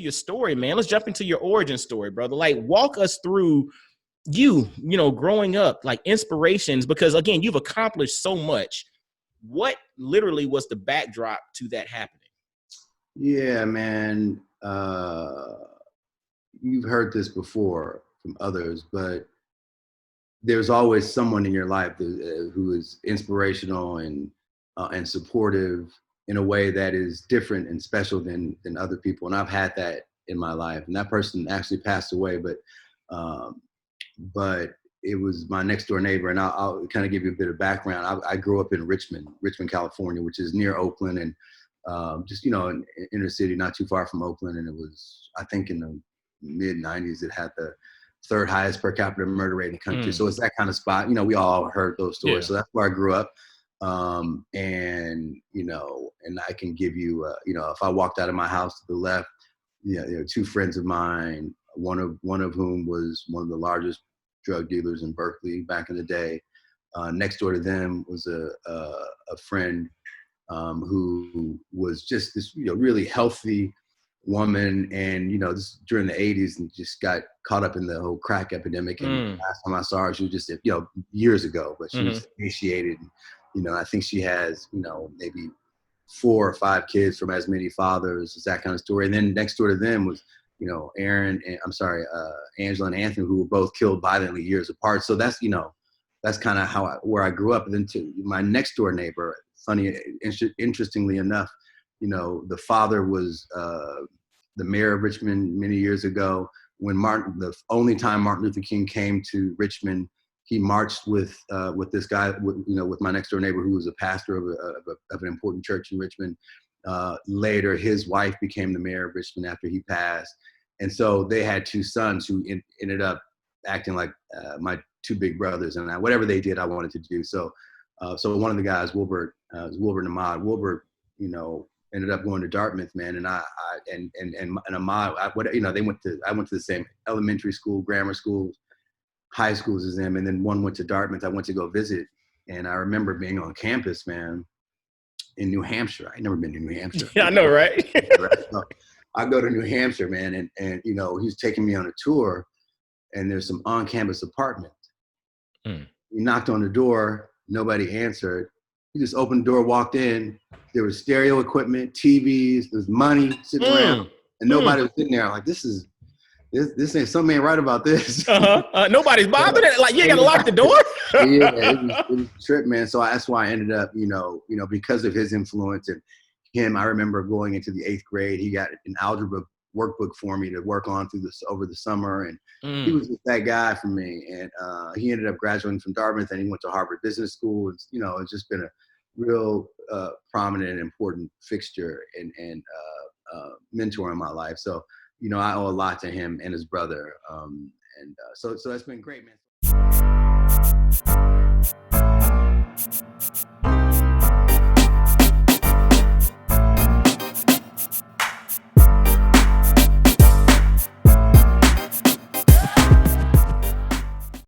your story, man. Let's jump into your origin story, brother. Like, walk us through you know, growing up, like inspirations, because again, you've accomplished so much. What literally was the backdrop to that happening? Yeah, man. You've heard this before from others, but there's always someone in your life who is inspirational and supportive in a way that is different and special than other people. And I've had that in my life. And that person actually passed away, but it was my next door neighbor. And I'll kind of give you a bit of background. I grew up in Richmond, California, which is near Oakland, and just, you know, in inner city, not too far from Oakland. And it was, I think in the mid 90s, it had the third highest per capita murder rate in the country. So it's that kind of spot. You know, we all heard those stories. Yeah. So that's where I grew up. And, you know, and I can give you, you know, if I walked out of my house to the left, you know, there were two friends of mine, one of whom was one of the largest drug dealers in Berkeley back in the day. Next door to them was a friend who was just this, you know, really healthy woman, and, you know, this during the 80s, and just got caught up in the whole crack epidemic. And last time I saw her, she was just, you know, years ago, but she was emaciated. You know, I think she has, you know, maybe 4 or 5 kids from as many fathers. It's that kind of story. And then next door to them was, you know, Angela and Anthony, who were both killed violently years apart. So that's, you know, that's kind of where I grew up. And then to my next door neighbor, interestingly enough, you know, the father was the mayor of Richmond many years ago. When the only time Martin Luther King came to Richmond, he marched with this guy, with my next door neighbor, who was a pastor of an important church in Richmond. Later, his wife became the mayor of Richmond after he passed. And so they had 2 sons who ended up acting like my 2 big brothers, and whatever they did, I wanted to do. So one of the guys, Wilbert and Ahmad. Wilbert, you know, ended up going to Dartmouth, man, and Ahmad, I went to the same elementary school, grammar school, high schools as them, and then one went to Dartmouth. I went to go visit, and I remember being on campus, man, in New Hampshire. I'd never been to New Hampshire. Yeah, I know, right? So I go to New Hampshire, man, and you know, he's taking me on a tour, and there's some on-campus apartments. He knocked on the door, nobody answered. He just opened the door, walked in. There was stereo equipment, TVs, there's money sitting around, and nobody was sitting there. I'm like, this ain't, something ain't right about this. Nobody's bothering it. Like, you ain't gotta lock the door. Yeah, it was a trip, man. So that's why I ended up, you know, because of his influence and him. I remember going into the 8th grade, he got an algebra workbook for me to work on over the summer, and he was just that guy for me. And he ended up graduating from Dartmouth, and he went to Harvard Business School. And, you know, it's just been a real prominent and important fixture and mentor in my life. So, you know, I owe a lot to him and his brother. So that's been great, man.